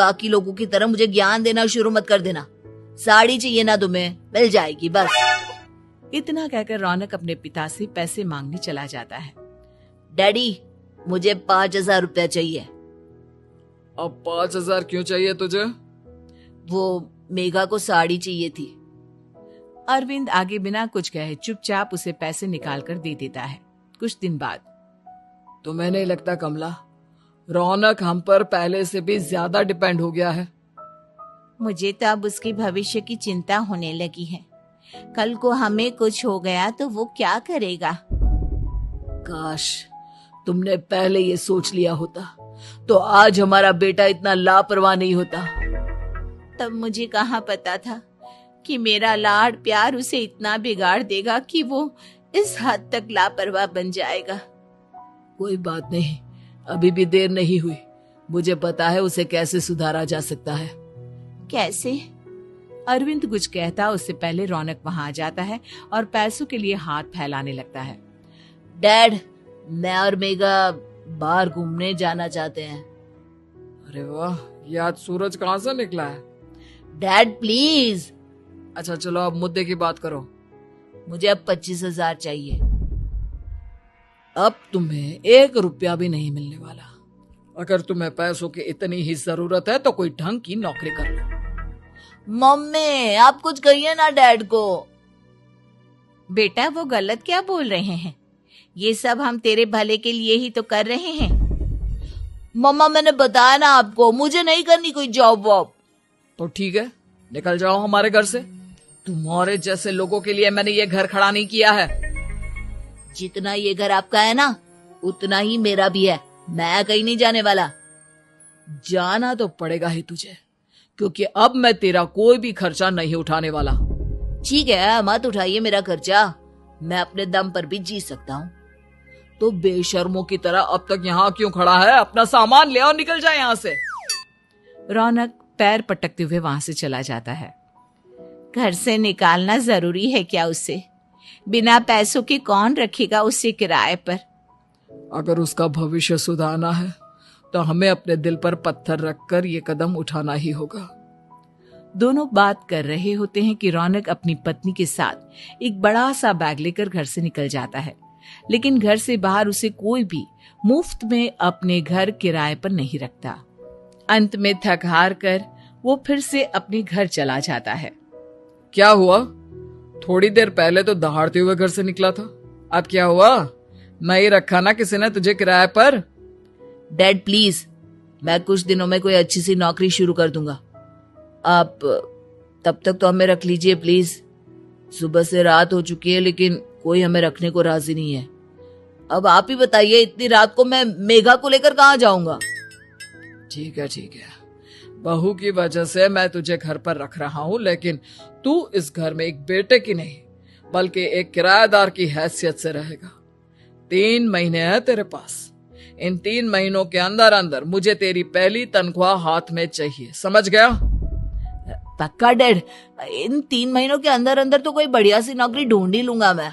बाकी लोगों की तरह मुझे ज्ञान देना शुरू मत कर देना। साड़ी चाहिए ना तुम्हें, मिल जाएगी बस। इतना कहकर रौनक अपने पिता से पैसे मांगने चला जाता है। डैडी, मुझे 5,000 रुपया चाहिए। अब 5,000 क्यों चाहिए तुझे? वो मेघा को साड़ी चाहिए थी। अरविंद आगे बिना कुछ कहे चुपचाप उसे पैसे निकाल कर दे देता है। कुछ दिन बाद, तुम्हें नहीं लगता कमला, रौनक हम पर पहले से भी ज्यादा डिपेंड हो गया है? मुझे तो अब उसके भविष्य की चिंता होने लगी है। कल को हमें कुछ हो गया तो वो क्या करेगा? काश तुमने पहले ये सोच लिया होता तो आज हमारा बेटा इतना लापरवाह नहीं होता। तब मुझे कहाँ पता था कि मेरा लाड़ प्यार उसे इतना बिगाड़ देगा कि वो इस हद तक लापरवाह बन जाएगा। कोई बात नहीं, अभी भी देर नहीं हुई। मुझे पता है उसे कैसे सुधारा जा सकता है। कैसे? अरविंद कुछ कहता उससे पहले रौनक वहां आ जाता है और पैसों के लिए हाथ फैलाने लगता है। डैड, मैं और मेघा बाहर घूमने जाना चाहते हैं। अरे वाह, ये आज सूरज कहाँ से निकला है? Dad please. अच्छा चलो अब मुद्दे की बात करो। मुझे अब 25,000 चाहिए। अब तुम्हें 1 रुपया भी नहीं मिलने वाला। अगर तुम्हें पैसों की इतनी ही जरूरत है तो कोई ढंग की नौकरी कर लो। मम्मी, आप कुछ कहिए ना डैड को। बेटा, वो गलत क्या बोल रहे हैं? ये सब हम तेरे भले के लिए ही तो कर रहे हैं। मम्मा, मैंने बताया ना आपको, मुझे नहीं करनी कोई जॉब वॉब। तो ठीक है, निकल जाओ हमारे घर से। तुम्हारे जैसे लोगों के लिए मैंने ये घर खड़ा नहीं किया है। जितना ये घर आपका है ना, उतना ही मेरा भी है। मैं कहीं नहीं जाने वाला। जाना तो पड़ेगा ही तुझे, क्योंकि अब मैं तेरा कोई भी खर्चा नहीं उठाने वाला। ठीक है, मत उठाइए मेरा खर्चा, मैं अपने दम पर भी जी सकता हूँ। तो बेशर्मों की तरह अब तक यहाँ क्यों खड़ा है? अपना सामान ले और निकल जाए यहाँ से। रौनक पैर पटकते हुए वहां से चला जाता है। घर से निकालना जरूरी है क्या उसे? बिना पैसों के कौन रखेगा उसे किराए पर? अगर उसका भविष्य सुधारना है तो हमें अपने दिल पर पत्थर रखकर ये कदम उठाना ही होगा। दोनों बात कर रहे होते हैं कि रौनक अपनी पत्नी के साथ एक बड़ा सा बैग लेकर घर से निकल जाता है, लेकिन घर से बाहर उसे कोई भी मुफ्त में अपने घर किराए पर नहीं रखता। अंत में थक हार कर वो फिर से अपने घर चला जाता है। क्या हुआ? थोड़ी देर पहले तो दहाड़ते हुए घर से निकला था, अब क्या हुआ? नहीं रखा ना किसी ने तुझे किराए पर? डैड प्लीज, मैं कुछ दिनों में कोई अच्छी सी नौकरी शुरू कर दूंगा। आप तब तक तो हमें रख लीजिए प्लीज। सुबह से रात हो चुकी है लेकिन कोई हमें रखने को राजी नहीं है। अब आप ही बताइए, इतनी रात को मैं मेघा को लेकर कहाँ जाऊंगा? ठीक है ठीक है, बहू की वजह से मैं तुझे घर पर रख रहा हूँ, लेकिन तू इस घर में एक बेटे की नहीं बल्कि एक किराएदार की हैसियत से रहेगा। 3 महीने है तेरे पास। इन 3 महीनों के अंदर अंदर मुझे तेरी पहली तनख्वाह हाथ में चाहिए, समझ गया? पक्का डैड, इन 3 महीनों के अंदर अंदर तो कोई बढ़िया सी नौकरी ढूंढ ही लूंगा मैं।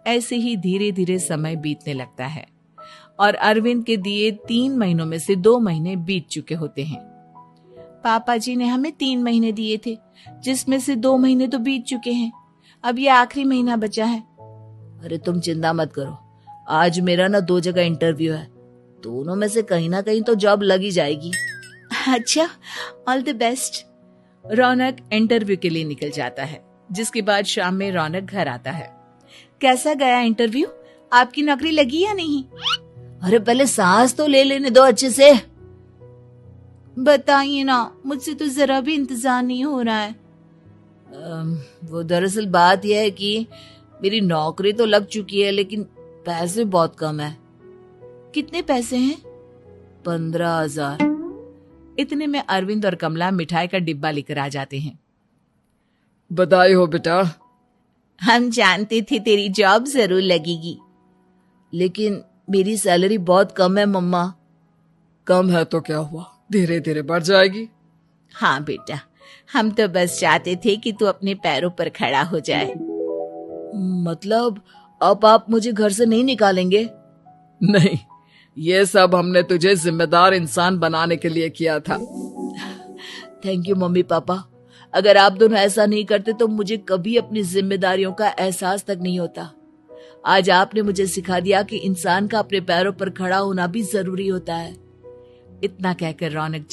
ऐसे ही धीरे धीरे समय बीतने लगता है और अरविंद के दिए 3 महीनों में से 2 महीने बीत चुके होते हैं। पापा जी ने हमें 3 महीने दिए थे, जिसमें से 2 महीने तो बीत चुके हैं। अब ये आखिरी महीना बचा है। अरे तुम चिंता मत करो, आज मेरा ना 2 जगह इंटरव्यू है, दोनों में से कहीं ना कहीं तो जॉब लग ही जाएगी। अच्छा, all the best. Raunak interview के लिए निकल जाता है, जिसके बाद शाम में रौनक घर आता है। कैसा गया इंटरव्यू? आपकी नौकरी लगी या नहीं? अरे पहले सांस तो ले लेने दो अच्छे से। बताइए ना, मुझसे तो जरा भी इंतजार नहीं हो रहा है। वो दरअसल बात यह है कि मेरी नौकरी तो लग चुकी है लेकिन पैसे बहुत कम है। कितने पैसे हैं? 15,000। इतने में अरविंद और कमला मिठाई का डिब्बा लेकर आ जाते हैं। बधाई हो बेटा। हम जानते थे तेरी जॉब जरूर लगेगी। लेकिन मेरी सैलरी बहुत कम है मम्मा। कम है तो क्या हुआ, धीरे धीरे बढ़ जाएगी। हाँ बेटा, हम तो बस चाहते थे कि तू अपने पैरों पर खड़ा हो जाए। मतलब अब आप मुझे घर से नहीं निकालेंगे? नहीं, ये सब हमने तुझे जिम्मेदार इंसान बनाने के लिए किया था। Thank you mummy papa. अगर आप दोनों ऐसा नहीं करते तो मुझे कभी अपनी जिम्मेदारियों का एहसास तक नहीं होता। आज आपने मुझे सिखा दिया कि इंसान का अपने पैरों पर खड़ा होना भी जरूरी होता है। इतना कहकर रौनक